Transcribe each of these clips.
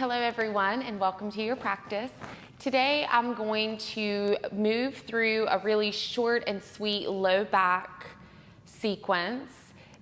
Hello everyone and welcome to your practice. Today I'm going to move through a really short and sweet low back sequence.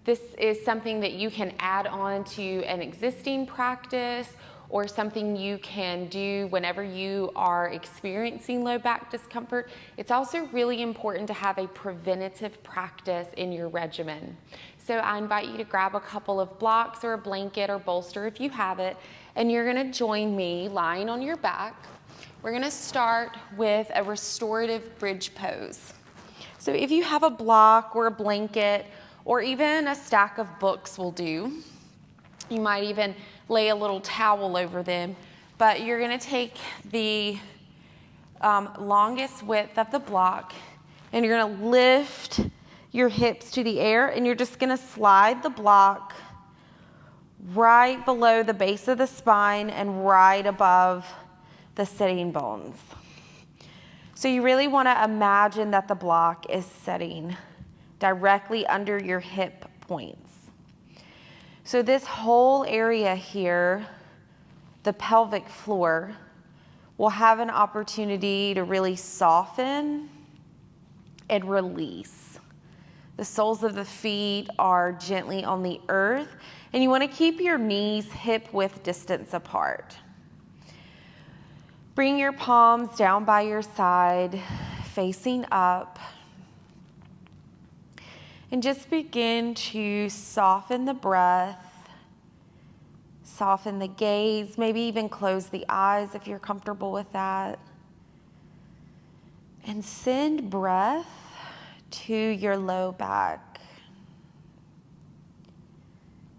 This is something that you can add on to an existing practice or something you can do whenever you are experiencing low back discomfort. It's also really important to have a preventative practice in your regimen. So I invite you to grab a couple of blocks or a blanket or bolster if you have it, and you're gonna join me lying on your back. We're gonna start with a restorative bridge pose. So if you have a block or a blanket or even a stack of books will do, you might even lay a little towel over them, but you're gonna take the longest width of the block and you're gonna lift your hips to the air and you're just gonna slide the block right below the base of the spine and right above the sitting bones. So you really wanna imagine that the block is sitting directly under your hip points. So this whole area here, the pelvic floor, will have an opportunity to really soften and release. The soles of the feet are gently on the earth, and you want to keep your knees hip-width distance apart. Bring your palms down by your side, facing up, and just begin to soften the breath, soften the gaze, maybe even close the eyes if you're comfortable with that. And send breath to your low back.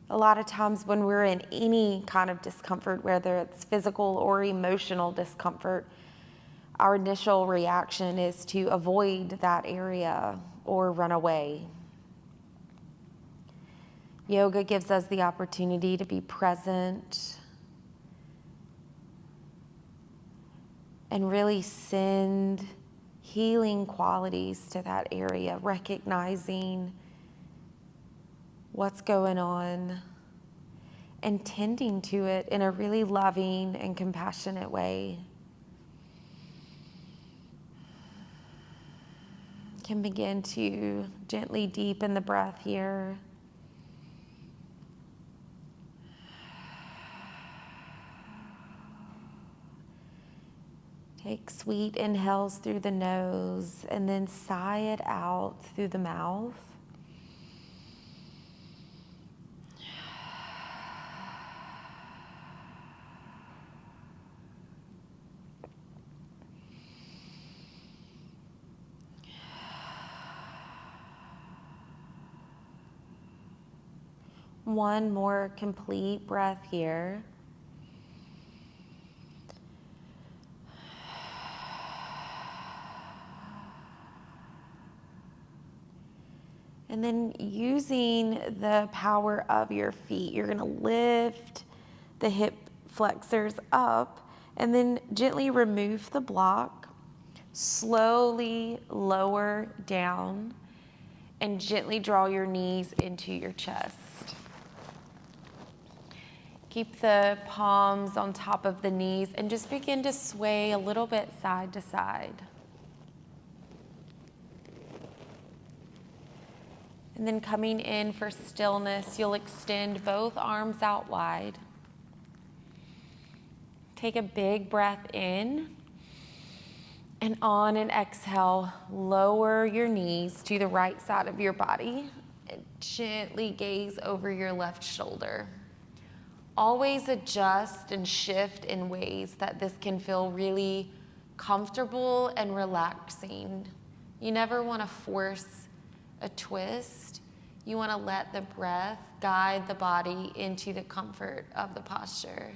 A lot of times when we're in any kind of discomfort, whether it's physical or emotional discomfort, our initial reaction is to avoid that area or run away. Yoga gives us the opportunity to be present and really send healing qualities to that area, recognizing what's going on and tending to it in a really loving and compassionate way. You can begin to gently deepen the breath here. Take sweet inhales through the nose and then sigh it out through the mouth. One more complete breath here. And then using the power of your feet, you're gonna lift the hip flexors up and then gently remove the block, slowly lower down, and gently draw your knees into your chest. Keep the palms on top of the knees and just begin to sway a little bit side to side. And then coming in for stillness, you'll extend both arms out wide. Take a big breath in, and on an exhale, lower your knees to the right side of your body and gently gaze over your left shoulder. Always adjust and shift in ways that this can feel really comfortable and relaxing. You never want to force a twist. You want to let the breath guide the body into the comfort of the posture.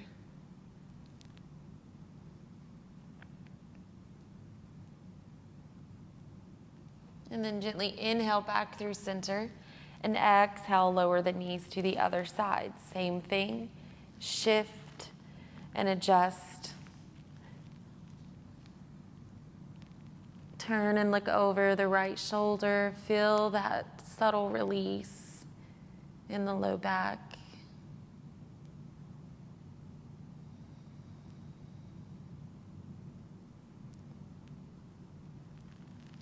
And then gently inhale back through center and exhale, lower the knees to the other side. Same thing, shift and adjust. Turn and look over the right shoulder. Feel that subtle release in the low back.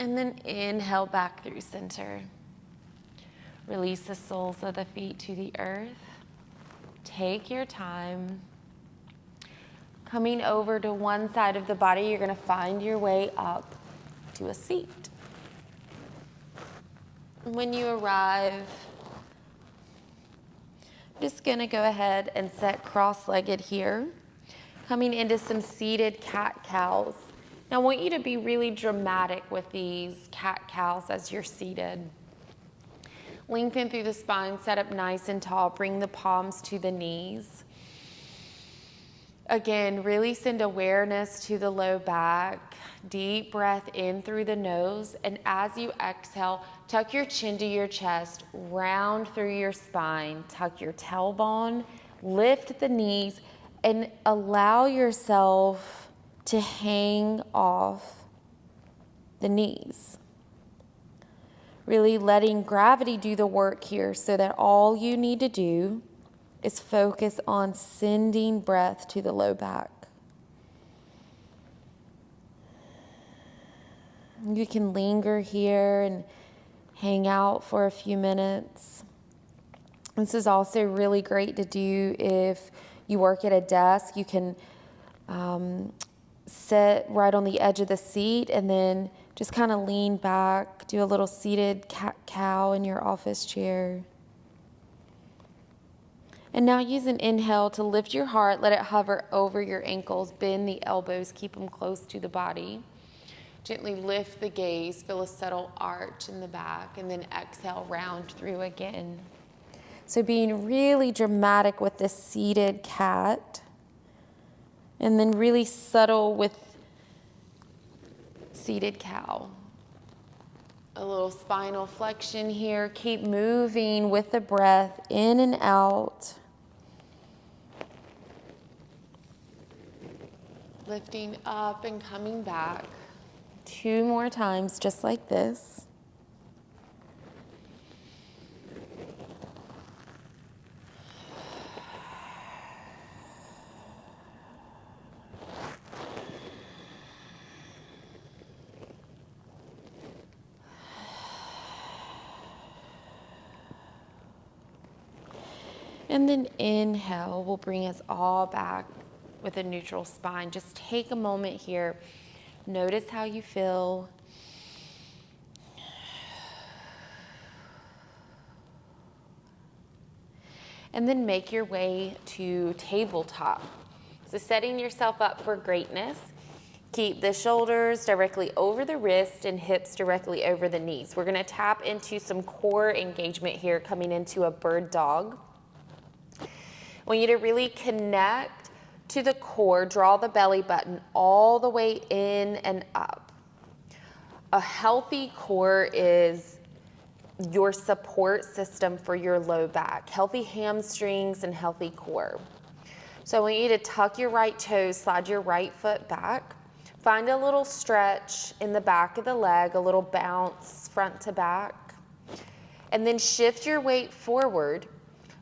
And then inhale back through center. Release the soles of the feet to the earth. Take your time. Coming over to one side of the body, you're going to find your way up to a seat. When you arrive, I'm just going to go ahead and sit cross-legged here, coming into some seated cat-cows. Now, I want you to be really dramatic with these cat-cows as you're seated. Lengthen through the spine, set up nice and tall, bring the palms to the knees. Again, really send awareness to the low back. Deep breath in through the nose, and as you exhale, tuck your chin to your chest, round through your spine, tuck your tailbone, lift the knees, and allow yourself to hang off the knees. Really letting gravity do the work here so that all you need to do is focus on sending breath to the low back. You can linger here and hang out for a few minutes. This is also really great to do if you work at a desk. You can sit right on the edge of the seat and then just kind of lean back, do a little seated cat-cow in your office chair. And now use an inhale to lift your heart, let it hover over your ankles, bend the elbows, keep them close to the body. Gently lift the gaze, feel a subtle arch in the back, and then exhale, round through again. So being really dramatic with this seated cat, and then really subtle with seated cow. A little spinal flexion here. Keep moving with the breath in and out. Lifting up and coming back. 2 more times just like this. And then inhale will bring us all back with a neutral spine. Just take a moment here. Notice how you feel. And then make your way to tabletop. So setting yourself up for greatness. Keep the shoulders directly over the wrist and hips directly over the knees. We're going to tap into some core engagement here, coming into a bird dog. I want you to really connect to the core, draw the belly button all the way in and up. A healthy core is your support system for your low back, healthy hamstrings and healthy core. So I want you to tuck your right toes, slide your right foot back, find a little stretch in the back of the leg, a little bounce front to back, and then shift your weight forward.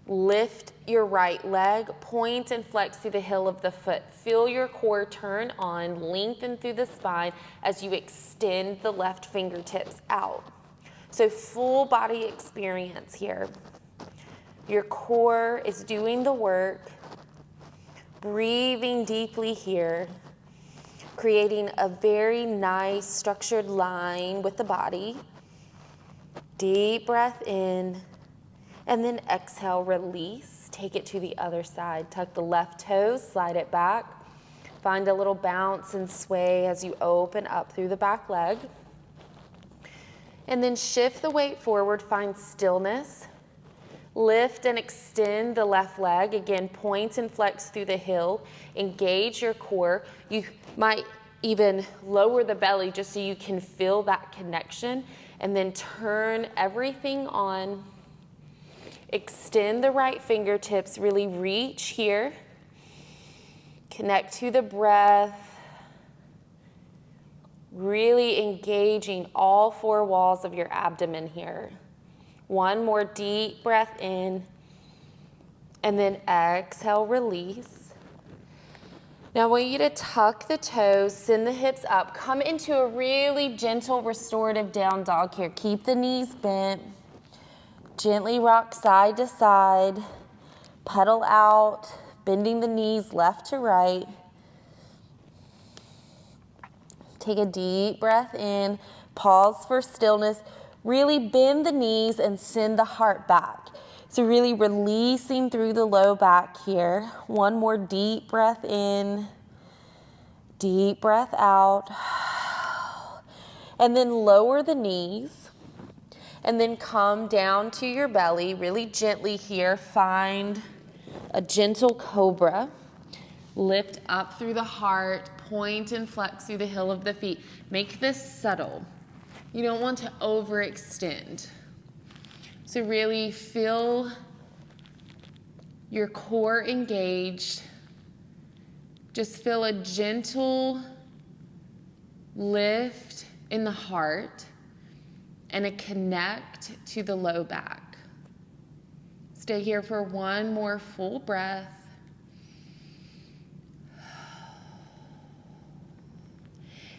Lift your right leg, point and flex through the heel of the foot. Feel your core turn on, lengthen through the spine as you extend the left fingertips out. So full body experience here. Your core is doing the work, breathing deeply here, creating a very nice structured line with the body. Deep breath in. And then exhale, release, take it to the other side. Tuck the left toes, slide it back. Find a little bounce and sway as you open up through the back leg. And then shift the weight forward, find stillness. Lift and extend the left leg. Again, point and flex through the heel. Engage your core. You might even lower the belly just so you can feel that connection. And then turn everything on. Extend the right fingertips, really reach here. Connect to the breath. Really engaging all 4 walls of your abdomen here. One more deep breath in. And then exhale, release. Now I want you to tuck the toes, send the hips up, come into a really gentle restorative down dog here. Keep the knees bent, gently rock side to side, pedal out, bending the knees left to right. Take a deep breath in, pause for stillness, really bend the knees and send the heart back. So really releasing through the low back here. One more deep breath in, deep breath out. And then lower the knees and then come down to your belly really gently here. Find a gentle cobra. Lift up through the heart, point and flex through the heel of the feet. Make this subtle. You don't want to overextend. So really feel your core engaged. Just feel a gentle lift in the heart and a connect to the low back. Stay here for one more full breath.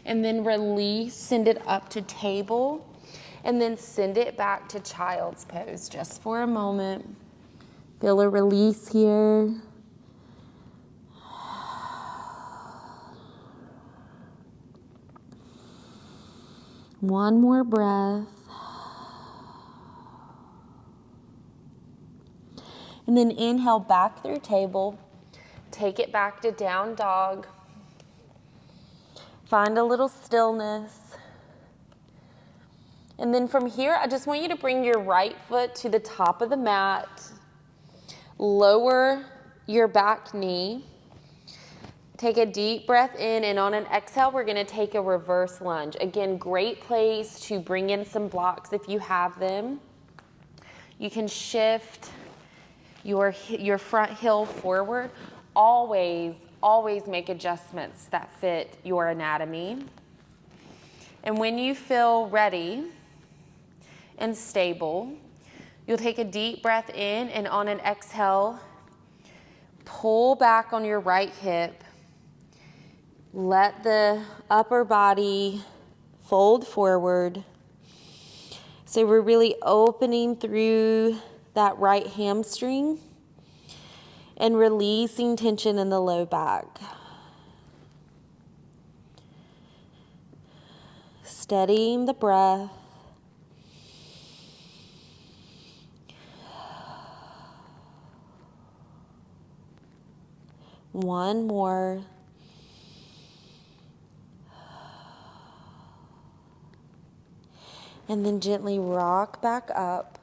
And then release, send it up to table, and then send it back to child's pose just for a moment. Feel a release here. One more breath. And then inhale back through table. Take it back to down dog. Find a little stillness. And then from here, I just want you to bring your right foot to the top of the mat. Lower your back knee. Take a deep breath in, and on an exhale, we're gonna take a reverse lunge. Again, great place to bring in some blocks if you have them. You can shift your front heel forward. Always make adjustments that fit your anatomy. And when you feel ready and stable, you'll take a deep breath in, and on an exhale, pull back on your right hip. Let the upper body fold forward. So we're really opening through that right hamstring and releasing tension in the low back. Steadying the breath. One more. And then gently rock back up.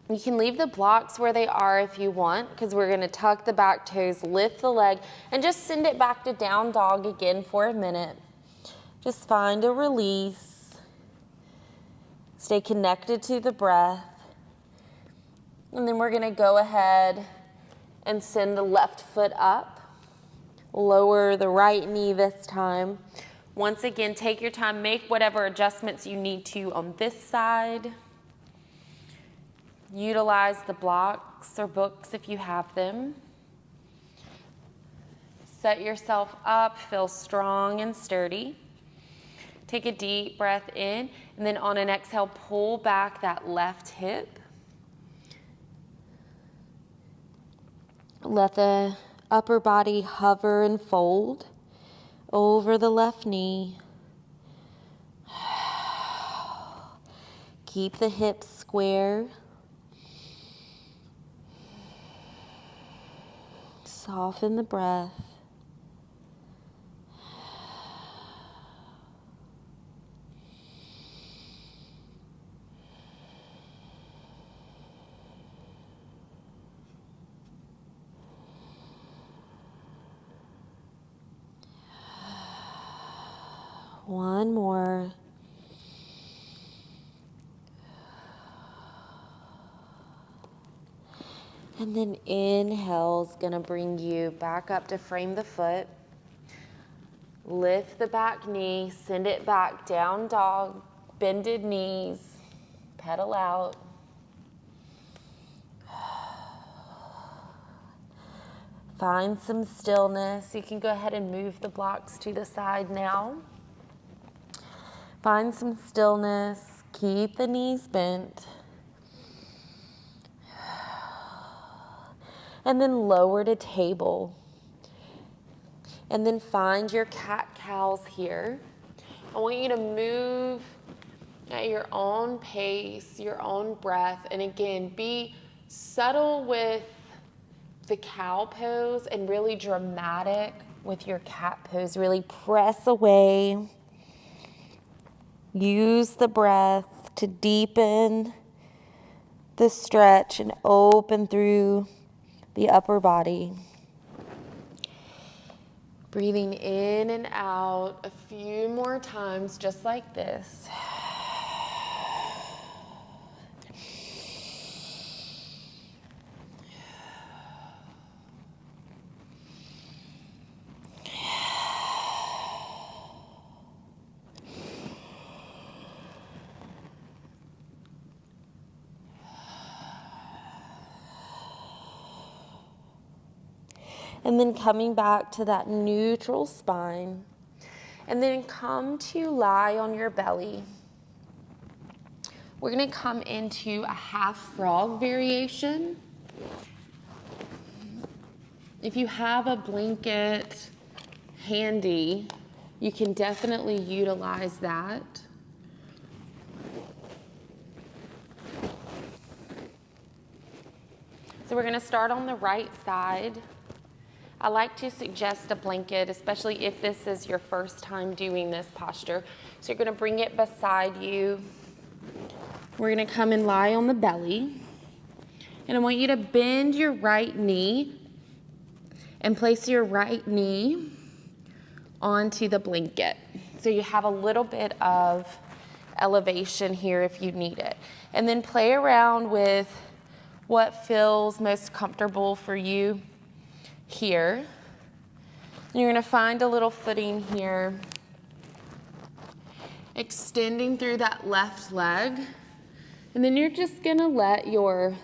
You can leave the blocks where they are if you want, because we're going to tuck the back toes, lift the leg, and just send it back to down dog again for a minute. Just find a release. Stay connected to the breath. And then we're going to go ahead and send the left foot up. Lower the right knee this time. Once again, take your time. Make whatever adjustments you need to on this side. Utilize the blocks or books if you have them. Set yourself up. Feel strong and sturdy. Take a deep breath in, and then on an exhale, pull back that left hip. Let the upper body hover and fold over the left knee. Keep the hips square. Soften the breath. One more. And then inhale's gonna bring you back up to frame the foot. Lift the back knee, send it back, down dog, bended knees, pedal out. Find some stillness. You can go ahead and move the blocks to the side now. Find some stillness. Keep the knees bent. And then lower to table. And then find your cat-cows here. I want you to move at your own pace, your own breath. And again, be subtle with the cow pose and really dramatic with your cat pose. Really press away. Use the breath to deepen the stretch and open through the upper body. Breathing in and out a few more times just like this. And then coming back to that neutral spine. And then come to lie on your belly. We're going to come into a half frog variation. If you have a blanket handy, you can definitely utilize that. So we're going to start on the right side. I like to suggest a blanket, especially if this is your first time doing this posture. So you're going to bring it beside you. We're going to come and lie on the belly. And I want you to bend your right knee and place your right knee onto the blanket. So you have a little bit of elevation here if you need it. And then play around with what feels most comfortable for you here. And you're going to find a little footing here, extending through that left leg. And then you're just going to let your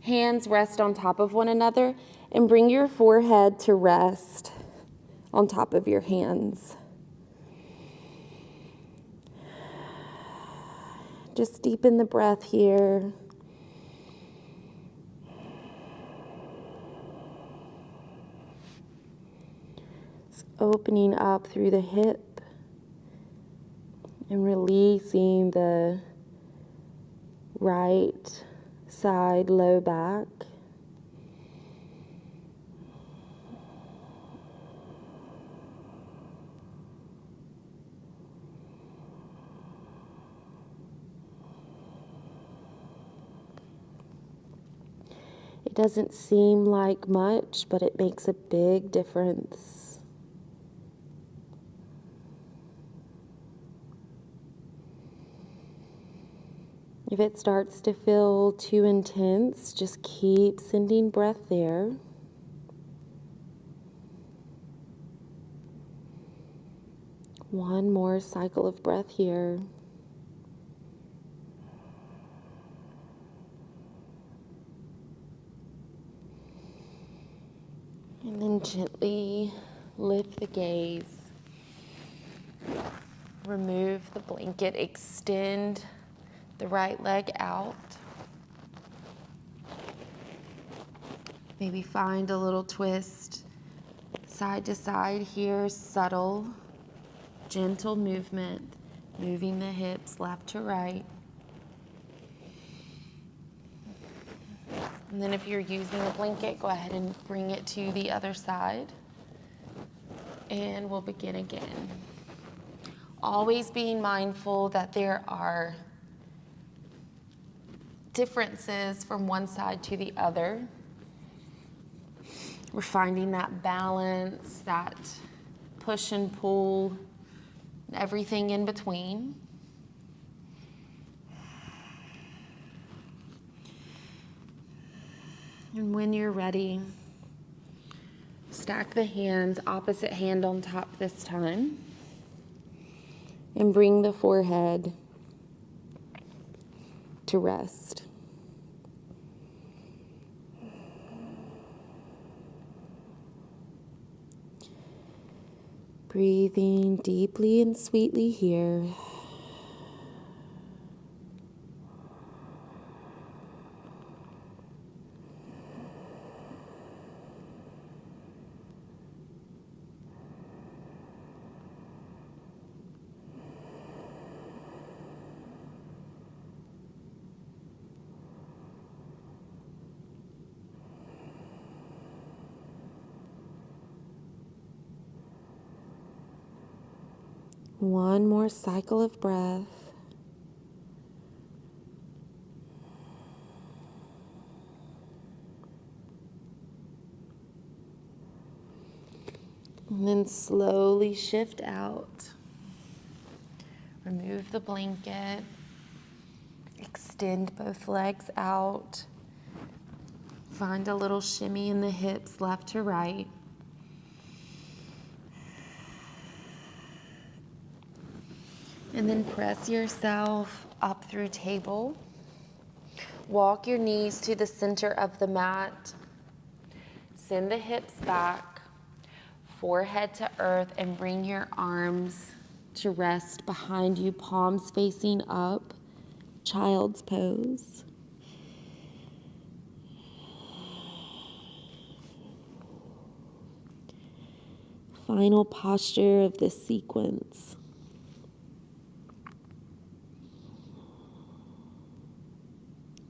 hands rest on top of one another and bring your forehead to rest on top of your hands. Just deepen the breath here. Opening up through the hip and releasing the right side low back. It doesn't seem like much, but it makes a big difference. If it starts to feel too intense, just keep sending breath there. One more cycle of breath here. And then gently lift the gaze. Remove the blanket, extend the right leg out. Maybe find a little twist side to side here, subtle, gentle movement, moving the hips left to right. And then if you're using a blanket, go ahead and bring it to the other side. And we'll begin again. Always being mindful that there are differences from one side to the other. We're finding that balance, that push and pull, everything in between. And when you're ready, stack the hands, opposite hand on top this time, and bring the forehead to rest. Breathing deeply and sweetly here. One more cycle of breath. And then slowly shift out. Remove the blanket. Extend both legs out. Find a little shimmy in the hips, left to right. And then press yourself up through table. Walk your knees to the center of the mat. Send the hips back, forehead to earth, and bring your arms to rest behind you, palms facing up, child's pose. Final posture of this sequence.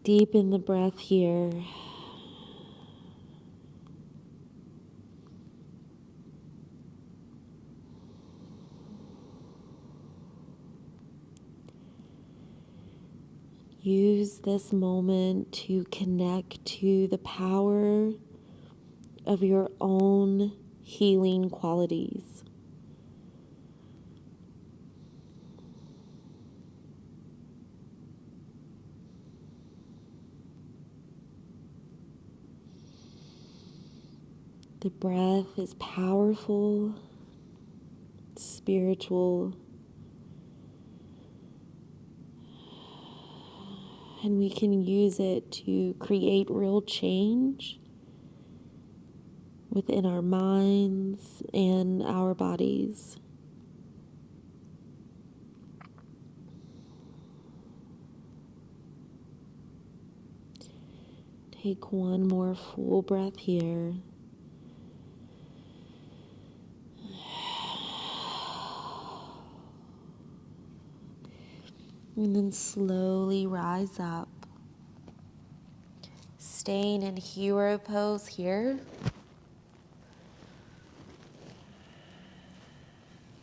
Deepen the breath here. Use this moment to connect to the power of your own healing qualities. The breath is powerful, spiritual, and we can use it to create real change within our minds and our bodies. Take one more full breath here. And then slowly rise up. Staying in hero pose here.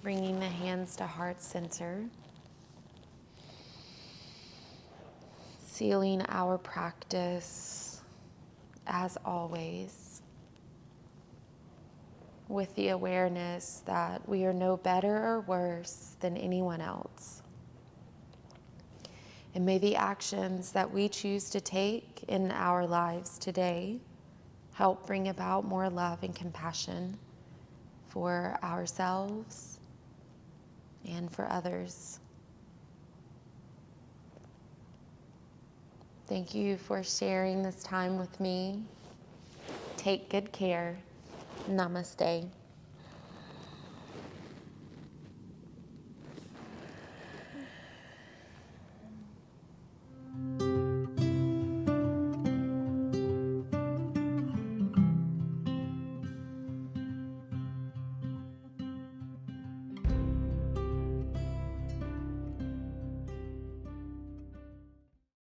Bringing the hands to heart center. Sealing our practice, as always, with the awareness that we are no better or worse than anyone else. And may the actions that we choose to take in our lives today help bring about more love and compassion for ourselves and for others. Thank you for sharing this time with me. Take good care. Namaste.